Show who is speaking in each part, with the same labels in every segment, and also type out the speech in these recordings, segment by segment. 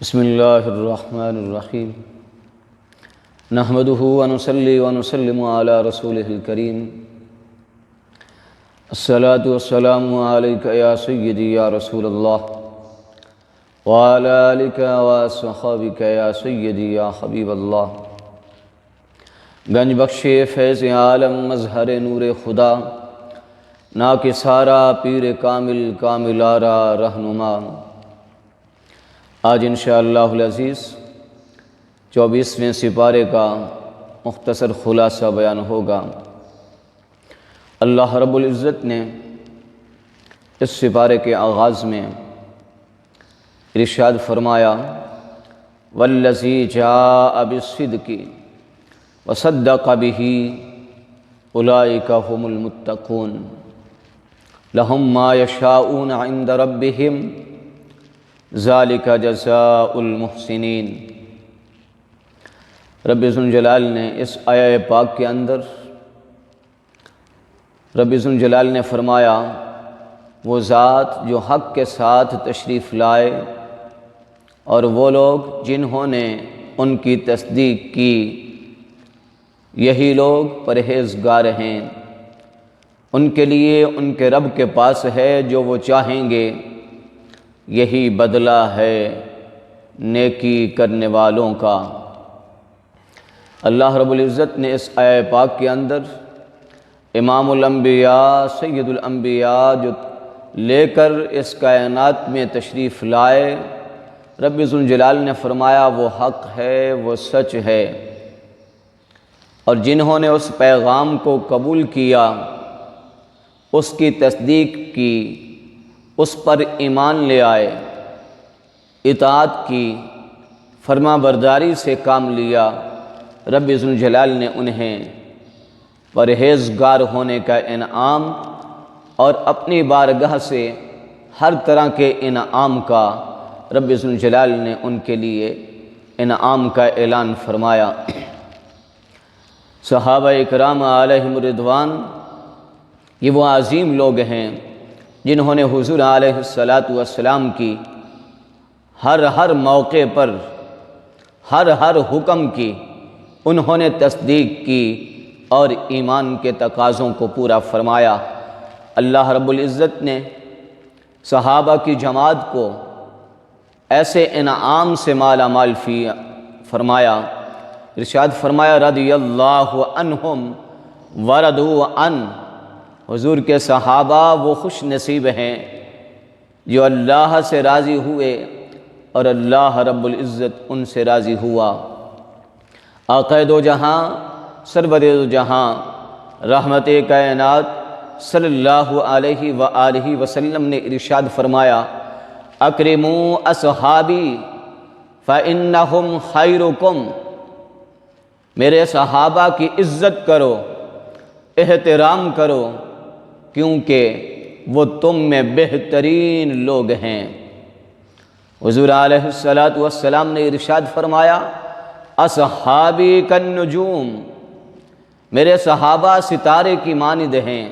Speaker 1: بسم اللہ الرحمن الرحیم نحمدہ ونصلی ونسلم علی رسولہ الکریم الصلاۃ والسلام علیک یا سیدی یا رسول اللہ وعلی آلک واصحابک یا سیدی یا حبیب اللہ۔ گنج بخش فیض عالم مظہر نور خدا، نا کہ سارا پیر کامل کامل آرا رہنما۔ آج انشاءاللہ العزیز 24ویں سپارے کا مختصر خلاصہ بیان ہوگا۔ اللہ رب العزت نے اس سپارے کے آغاز میں ارشاد فرمایا والذی جاء بالصدق وصدق به اولئک هم المتقون لهم ما یشاءون عند ربهم ذالک جزاء المحسنین۔ رب ذوالجلال نے اس آیہ پاک کے اندر رب ذوالجلال نے فرمایا وہ ذات جو حق کے ساتھ تشریف لائے اور وہ لوگ جنہوں نے ان کی تصدیق کی، یہی لوگ پرہیزگار ہیں، ان کے لیے ان کے رب کے پاس ہے جو وہ چاہیں گے، یہی بدلہ ہے نیکی کرنے والوں کا۔ اللہ رب العزت نے اس آیہ پاک کے اندر امام الانبیاء سید الانبیاء جو لے کر اس کائنات میں تشریف لائے، رب ذوالجلال نے فرمایا وہ حق ہے، وہ سچ ہے، اور جنہوں نے اس پیغام کو قبول کیا، اس کی تصدیق کی، اس پر ایمان لے آئے، اطاعت کی، فرما برداری سے کام لیا، رب ذوالجلال نے انہیں پرہیزگار ہونے کا انعام اور اپنی بارگاہ سے ہر طرح کے انعام کا رب ذوالجلال نے ان کے لیے انعام کا اعلان فرمایا۔ صحابہ کرام علیہم رضوان یہ وہ عظیم لوگ ہیں جنہوں نے حضور علیہ السلام کی ہر موقع پر ہر حکم کی انہوں نے تصدیق کی اور ایمان کے تقاضوں کو پورا فرمایا۔ اللہ رب العزت نے صحابہ کی جماعت کو ایسے انعام سے مالا مال فرمایا، ارشاد فرمایا رضی اللہ عنہم ورضوا عنہ، حضور کے صحابہ وہ خوش نصیب ہیں جو اللہ سے راضی ہوئے اور اللہ رب العزت ان سے راضی ہوا۔ آقا دو جہاں سرور دو جہاں رحمت کائنات صلی اللہ علیہ وآلہ وسلم نے ارشاد فرمایا اکرموا اصحابی فإنہم خیرکم، میرے صحابہ کی عزت کرو، احترام کرو، کیونکہ وہ تم میں بہترین لوگ ہیں۔ حضور علیہ السلام نے ارشاد فرمایا اصحابی کالنجوم، میرے صحابہ ستارے کی مانند ہیں،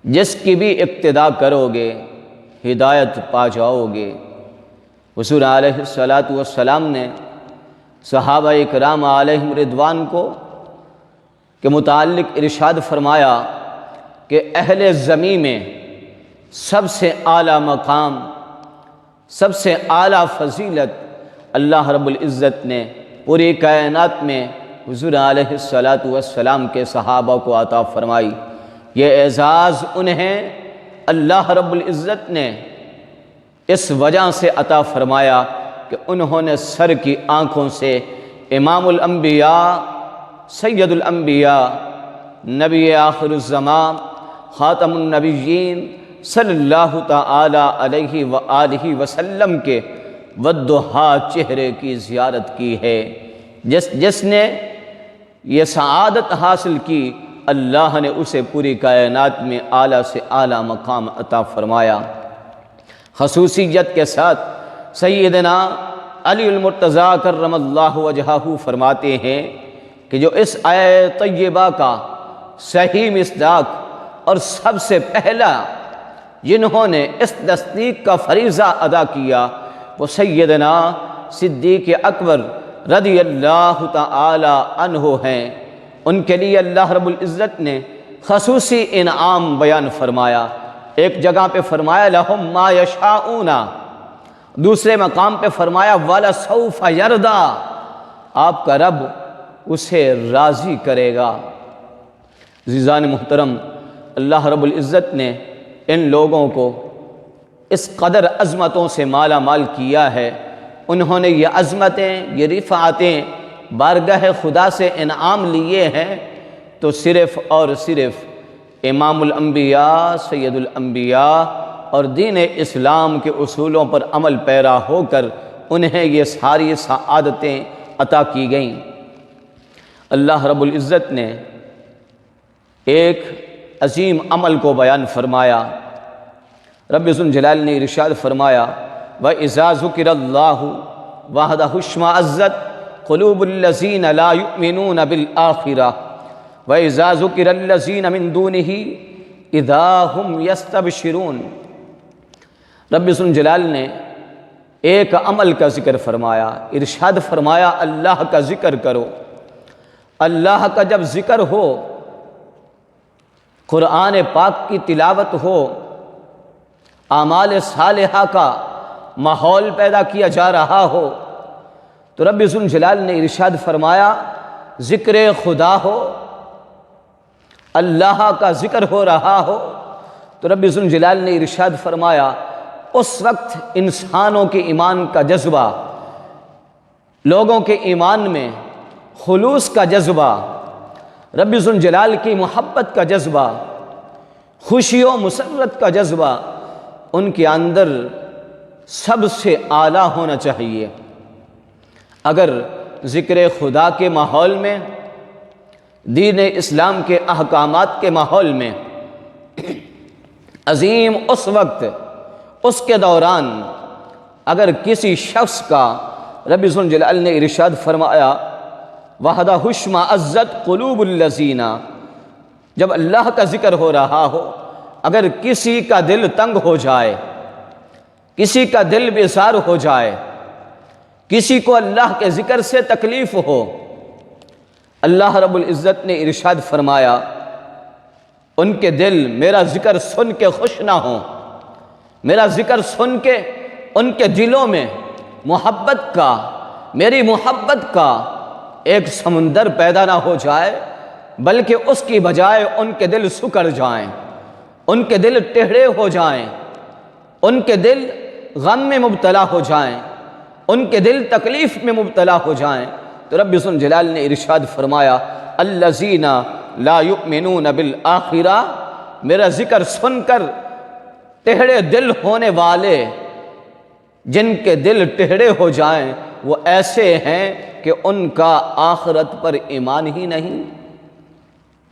Speaker 1: جس کی بھی اقتداء کرو گے ہدایت پا جاؤ گے۔ حضور علیہ السلام نے صحابہ کرام علیہم رضوان کو کے متعلق ارشاد فرمایا کہ اہل زمین میں سب سے اعلیٰ مقام، سب سے اعلیٰ فضیلت اللہ رب العزت نے پوری کائنات میں حضور علیہ السلام کے صحابہ کو عطا فرمائی۔ یہ اعزاز انہیں اللہ رب العزت نے اس وجہ سے عطا فرمایا کہ انہوں نے سر کی آنکھوں سے امام الانبیاء سید الانبیاء نبی آخر الزمان خاتم النبیین صلی اللہ تعالی علیہ وآلہ وسلم کے والضحیٰ چہرے کی زیارت کی ہے۔ جس نے یہ سعادت حاصل کی، اللہ نے اسے پوری کائنات میں اعلیٰ سے اعلیٰ مقام عطا فرمایا۔ خصوصیت کے ساتھ سیدنا علی المرتضیٰ کرم اللہ وجہہ فرماتے ہیں کہ جو اس آیہ طیبہ کا صحیح مصداق اور سب سے پہلا جنہوں نے اس تصدیق کا فریضہ ادا کیا وہ سیدنا صدیق اکبر رضی اللہ تعالی عنہ ہیں۔ ان کے لیے اللہ رب العزت نے خصوصی انعام بیان فرمایا۔ ایک جگہ پہ فرمایا لَهُمْ مَا يَشَاءُونَ، دوسرے مقام پہ فرمایا وَلَسَوْفَ يَرْضَىٰ، آپ کا رب اسے راضی کرے گا۔ عزیزان محترم، اللہ رب العزت نے ان لوگوں کو اس قدر عظمتوں سے مالا مال کیا ہے، انہوں نے یہ عظمتیں، یہ رفعتیں بارگاہ خدا سے انعام لیے ہیں، تو صرف اور صرف امام الانبیاء، سید الانبیاء اور دین اسلام کے اصولوں پر عمل پیرا ہو کر انہیں یہ ساری سعادتیں عطا کی گئیں۔ اللہ رب العزت نے ایک عظیم عمل کو بیان فرمایا۔ رب ذوالجلال نے ارشاد فرمایا وَإِذَا ذُكِرَ اللَّهُ وَحْدَهُ اشْمَأَزَّتْ قُلُوبُ الَّذِينَ لَا يُؤْمِنُونَ بِالْآخِرَةِ وَإِذَا ذُكِرَ الَّذِينَ مِن دُونِهِ إِذَا هُمْ يَسْتَبْشِرُونَ۔ رب ذوالجلال نے ایک عمل کا ذکر فرمایا، ارشاد فرمایا اللہ کا ذکر کرو۔ اللہ کا جب ذکر ہو، قرآن پاک کی تلاوت ہو، اعمال صالحہ کا ماحول پیدا کیا جا رہا ہو، تو رب ذوالجلال نے ارشاد فرمایا ذکر خدا ہو، اللہ کا ذکر ہو رہا ہو، تو رب ذوالجلال نے ارشاد فرمایا اس وقت انسانوں کے ایمان کا جذبہ، لوگوں کے ایمان میں خلوص کا جذبہ، رب ذوالجلال کی محبت کا جذبہ، خوشی و مسرت کا جذبہ ان کے اندر سب سے اعلیٰ ہونا چاہیے۔ اگر ذکر خدا کے ماحول میں، دین اسلام کے احکامات کے ماحول میں عظیم اس وقت، اس کے دوران اگر کسی شخص کا رب ذوالجلال نے ارشاد فرمایا وَحْدَهُ اشْمَأَزَّتْ قُلُوبُ الَّذِينَ، جب اللہ کا ذکر ہو رہا ہو، اگر کسی کا دل تنگ ہو جائے، کسی کا دل بیزار ہو جائے، کسی کو اللہ کے ذکر سے تکلیف ہو، اللہ رب العزت نے ارشاد فرمایا ان کے دل میرا ذکر سن کے خوش نہ ہوں، میرا ذکر سن کے ان کے دلوں میں محبت کا، میری محبت کا ایک سمندر پیدا نہ ہو جائے، بلکہ اس کی بجائے ان کے دل سکڑ جائیں، ان کے دل ٹیڑھے ہو جائیں، ان کے دل غم میں مبتلا ہو جائیں، ان کے دل تکلیف میں مبتلا ہو جائیں، تو رب ذوالجلال نے ارشاد فرمایا الذین لا یؤمنون بالآخرہ، میرا ذکر سن کر ٹیڑھے دل ہونے والے، جن کے دل ٹیڑھے ہو جائیں، وہ ایسے ہیں کہ ان کا آخرت پر ایمان ہی نہیں،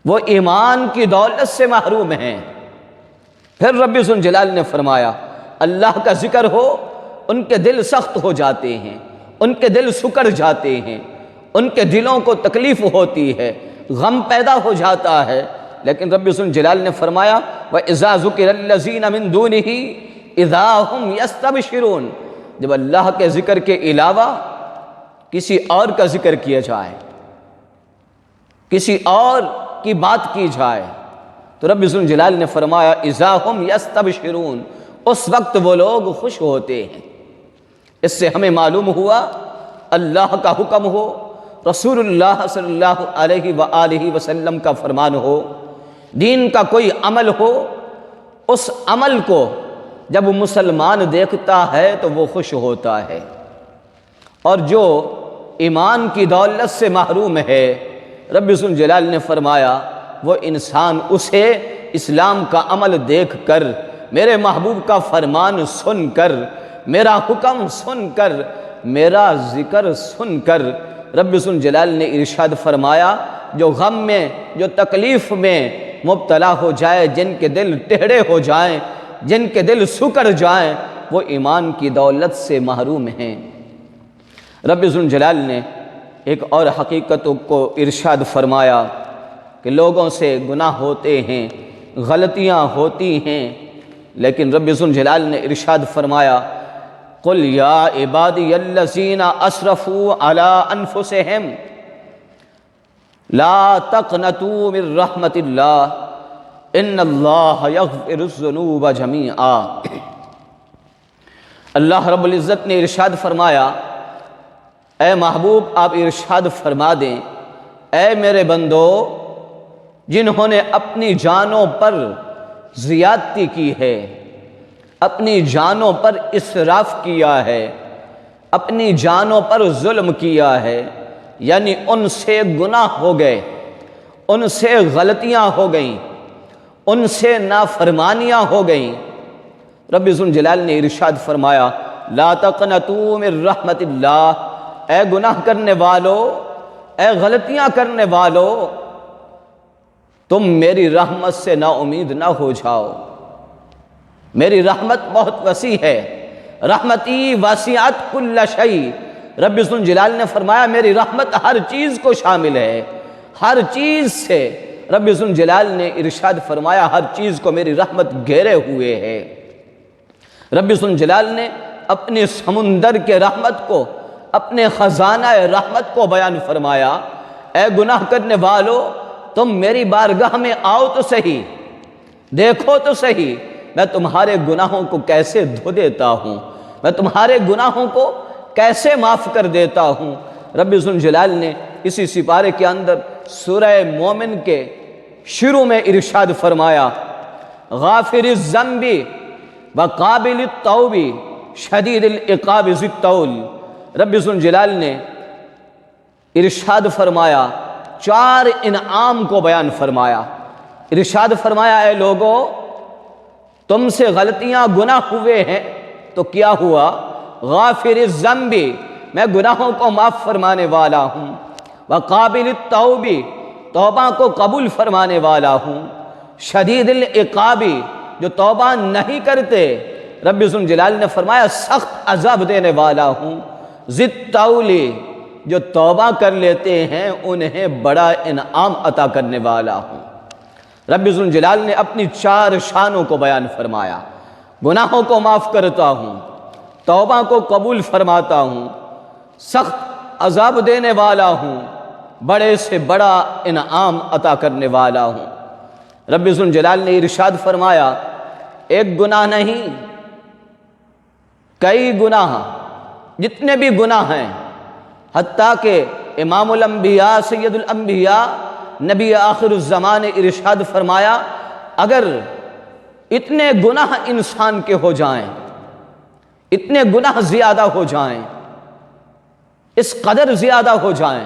Speaker 1: وہ ایمان کی دولت سے محروم ہیں۔ پھر رب ذوالجلال نے فرمایا اللہ کا ذکر ہو، ان کے دل سخت ہو جاتے ہیں، ان کے دل سکڑ جاتے ہیں، ان کے دلوں کو تکلیف ہوتی ہے، غم پیدا ہو جاتا ہے، لیکن رب ذوالجلال نے فرمایا وَإِذَا ذُكِرَ الَّذِينَ مِن دُونِهِ إِذَا هُمْ يَسْتَبْشِرُونَ، جب اللہ کے ذکر کے علاوہ کسی اور کا ذکر کیا جائے، کسی اور کی بات کی جائے، تو رب ذوالجلال نے فرمایا اذا ہم یستبشرون، اس وقت وہ لوگ خوش ہوتے ہیں۔ اس سے ہمیں معلوم ہوا اللہ کا حکم ہو، رسول اللہ صلی اللہ علیہ وآلہ وسلم کا فرمان ہو، دین کا کوئی عمل ہو، اس عمل کو جب مسلمان دیکھتا ہے تو وہ خوش ہوتا ہے، اور جو ایمان کی دولت سے محروم ہے رب ذوالجلال نے فرمایا وہ انسان اسے اسلام کا عمل دیکھ کر، میرے محبوب کا فرمان سن کر، میرا حکم سن کر، میرا ذکر سن کر، رب ذوالجلال نے ارشاد فرمایا جو غم میں، جو تکلیف میں مبتلا ہو جائے، جن کے دل ٹیڑھے ہو جائیں، جن کے دل سکڑ جائیں، وہ ایمان کی دولت سے محروم ہیں۔ رب ذوالجلال نے ایک اور حقیقت کو ارشاد فرمایا کہ لوگوں سے گناہ ہوتے ہیں، غلطیاں ہوتی ہیں، لیکن رب ذوالجلال نے ارشاد فرمایا قل یا عبادی الذین اسرفوا علی انفسہم لا تقنطوا من رحمت اللہ ان اللہ یغفر الذنوب جمیعا۔ اللہ رب العزت نے ارشاد فرمایا، اے محبوب آپ ارشاد فرما دیں، اے میرے بندو جنہوں نے اپنی جانوں پر زیادتی کی ہے، اپنی جانوں پر اسراف کیا ہے، اپنی جانوں پر ظلم کیا ہے، یعنی ان سے گناہ ہو گئے، ان سے غلطیاں ہو گئیں، ان سے نافرمانیاں ہو گئیں۔ رب ذوالجلال نے ارشاد فرمایا، لا تقنطوا من رحمت اللہ، اے گناہ کرنے والو، اے غلطیاں کرنے والو، تم میری رحمت سے نا امید نہ ہو جاؤ۔ میری رحمت بہت وسیع ہے، رحمتی واسعت کل شیء۔ رب ذوالجلال نے فرمایا میری رحمت ہر چیز کو شامل ہے، ہر چیز سے رب ذوالجلال نے ارشاد فرمایا ہر چیز کو میری رحمت گھیرے ہوئے ہے۔ رب ذوالجلال نے اپنے سمندر کے رحمت کو، اپنے خزانہ رحمت کو بیان فرمایا، اے گناہ کرنے والو تم میری بارگاہ میں آؤ تو صحیح، دیکھو تو صحیح میں تمہارے گناہوں کو کیسے دھو دیتا ہوں، میں تمہارے گناہوں کو کیسے معاف کر دیتا ہوں۔ رب ذوالجلال نے اسی سپارے کے اندر سورہ مومن کے شروع میں ارشاد فرمایا، غافر الذنب وقابل التوب شدید العقاب ذی الطول۔ رب ذوالجلال نے ارشاد فرمایا، چار انعام کو بیان فرمایا، ارشاد فرمایا اے لوگو تم سے غلطیاں گناہ ہوئے ہیں تو کیا ہوا، غافر الذنب میں گناہوں کو معاف فرمانے والا ہوں، وقابل التوب توبہ کو قبول فرمانے والا ہوں، شدید العقاب جو توبہ نہیں کرتے رب ذوالجلال نے فرمایا سخت عذاب دینے والا ہوں، ذی الطول جو توبہ کر لیتے ہیں انہیں بڑا انعام عطا کرنے والا ہوں۔ رب ذوالجلال نے اپنی چار شانوں کو بیان فرمایا، گناہوں کو معاف کرتا ہوں، توبہ کو قبول فرماتا ہوں، سخت عذاب دینے والا ہوں، بڑے سے بڑا انعام عطا کرنے والا ہوں۔ رب ذوالجلال نے ارشاد فرمایا ایک گناہ نہیں، کئی گناہ، جتنے بھی گناہ ہیں، حتیٰ کہ امام الانبیاء سید الانبیاء نبی آخر الزمان نے ارشاد فرمایا اگر اتنے گناہ انسان کے ہو جائیں، اتنے گناہ زیادہ ہو جائیں، اس قدر زیادہ ہو جائیں،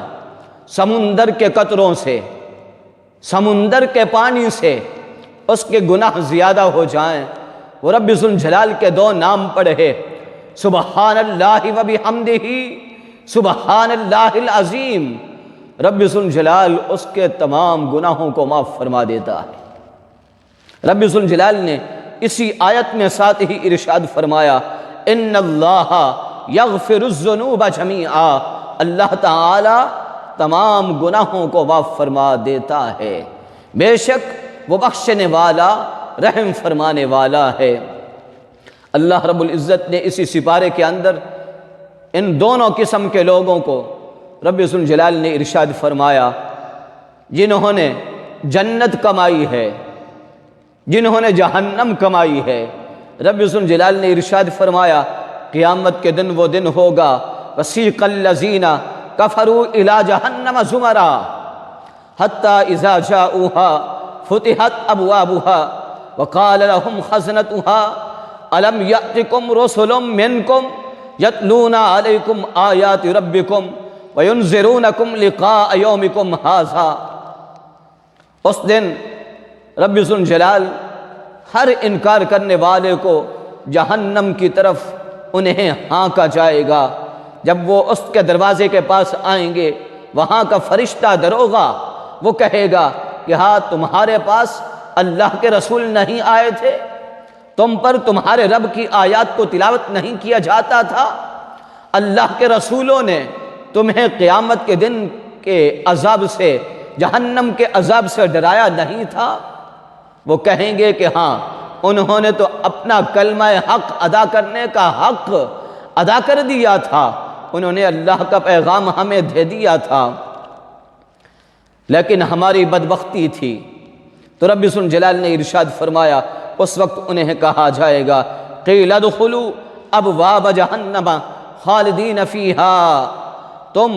Speaker 1: سمندر کے قطروں سے، سمندر کے پانی سے اس کے گناہ زیادہ ہو جائیں، وہ رب ذوالجلال کے دو نام پڑھے، سبحان اللہ و بحمدہ سبحان اللہ العظیم، رب ذوالجلال اس کے تمام گناہوں کو معاف فرما دیتا ہے۔ رب ذوالجلال نے اسی آیت میں ساتھ ہی ارشاد فرمایا، ان اللہ یغفر الذنوب جمیعا، اللہ تعالی تمام گناہوں کو معاف فرما دیتا ہے، بے شک وہ بخشنے والا رحم فرمانے والا ہے۔ اللہ رب العزت نے اسی سپارے کے اندر ان دونوں قسم کے لوگوں کو رب ذوالجلال نے ارشاد فرمایا، جنہوں نے جنت کمائی ہے، جنہوں نے جہنم کمائی ہے۔ رب ذوالجلال نے ارشاد فرمایا قیامت کے دن وہ دن ہوگا، وسیق الذین کفروا الی جہنم زمرا حتی اذا جاؤوها فتحت ابوابها وقال لهم خزنتها الم یأتکم رسل منکم یتلون علیکم آیات ربکم وینذرونکم لقاء یومکم ھذا۔ اس دن رب ذوالجلال ہر انکار کرنے والے کو جہنم کی طرف انہیں ہانکا جائے گا۔ جب وہ اس کے دروازے کے پاس آئیں گے، وہاں کا فرشتہ دروغہ وہ کہے گا کہ ہاں تمہارے پاس اللہ کے رسول نہیں آئے تھے، تم پر تمہارے رب کی آیات کو تلاوت نہیں کیا جاتا تھا، اللہ کے رسولوں نے تمہیں قیامت کے دن کے عذاب سے، جہنم کے عذاب سے ڈرایا نہیں تھا۔ وہ کہیں گے کہ ہاں انہوں نے تو اپنا کلمہ حق ادا کرنے کا حق ادا کر دیا تھا، انہوں نے اللہ کا پیغام ہمیں دے دیا تھا، لیکن ہماری بدبختی تھی۔ تو رب ذو الجلال نے ارشاد فرمایا، اس وقت انہیں کہا جائے گا قیل ادخلوا ابواب جہنم خالدین فیہا، تم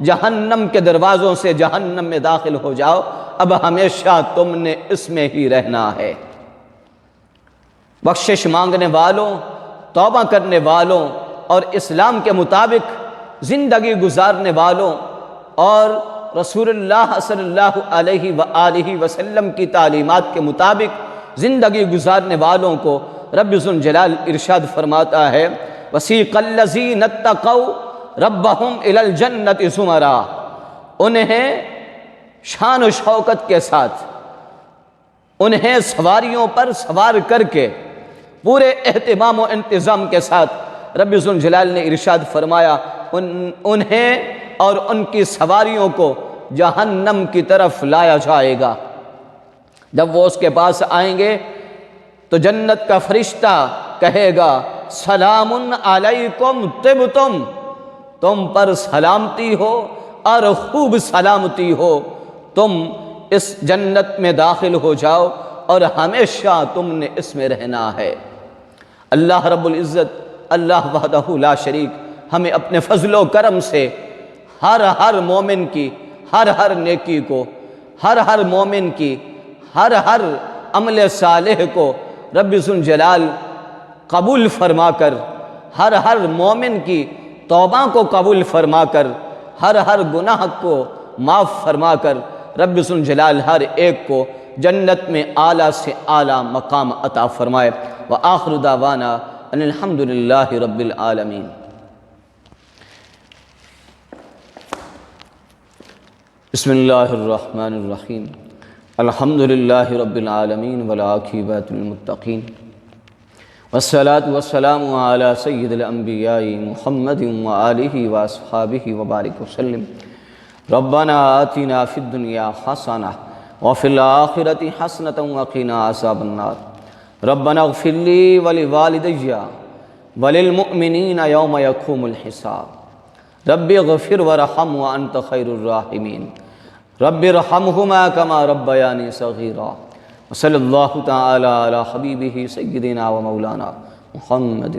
Speaker 1: جہنم کے دروازوں سے جہنم میں داخل ہو جاؤ، اب ہمیشہ تم نے اس میں ہی رہنا ہے۔ بخشش مانگنے والوں، توبہ کرنے والوں اور اسلام کے مطابق زندگی گزارنے والوں اور رسول اللہ صلی اللہ علیہ وآلہ وسلم کی تعلیمات کے مطابق زندگی گزارنے والوں کو رب ذو الجلال ارشاد فرماتا ہے وَسِيقَ الَّذِينَ اتَّقَوْا رَبَّهُمْ إِلَى الْجَنَّةِ زُمَرًا، انہیں شان و شوکت کے ساتھ، انہیں سواریوں پر سوار کر کے پورے اہتمام و انتظام کے ساتھ رب ذو الجلال نے ارشاد فرمایا انہیں اور ان کی سواریوں کو جہنم کی طرف لایا جائے گا۔ جب وہ اس کے پاس آئیں گے تو جنت کا فرشتہ کہے گا سلام علیکم طبتم، تم پر سلامتی ہو اور خوب سلامتی ہو، تم اس جنت میں داخل ہو جاؤ اور ہمیشہ تم نے اس میں رہنا ہے۔ اللہ رب العزت، اللہ وحدہ لا شریک، ہمیں اپنے فضل و کرم سے ہر مومن کی ہر نیکی کو، ہر مومن کی ہر عمل صالح کو رب ذو الجلال قبول فرما کر، ہر مومن کی توبہ کو قبول فرما کر، ہر گناہ کو معاف فرما کر رب ذو الجلال ہر ایک کو جنت میں اعلیٰ سے اعلیٰ مقام عطا فرمائے۔ وآخر دعوانا ان الحمد للہ رب العالمین۔ بسم اللہ الرحمن الرحیم، الحمد للہ رب العالمین والعاقبۃ للمتقین، والصلاة والسلام علی سید الانبیاء محمد وآلہ واصحابہ وبارک وسلم۔ ربنا آتنا فی الدنیا حسنہ وفی الآخرۃ حسنۃ وقنا عذاب النار۔ ربنا اغفر لی ولوالدی وللمؤمنین یوم یقوم الحساب۔ رب اغفر ورحم وانت خیر الراحمین۔ رب ارحمہما کما ربیانی صغیرا۔ وصلی اللہ تعالی علی حبیبہ سیدنا و مولانا محمد۔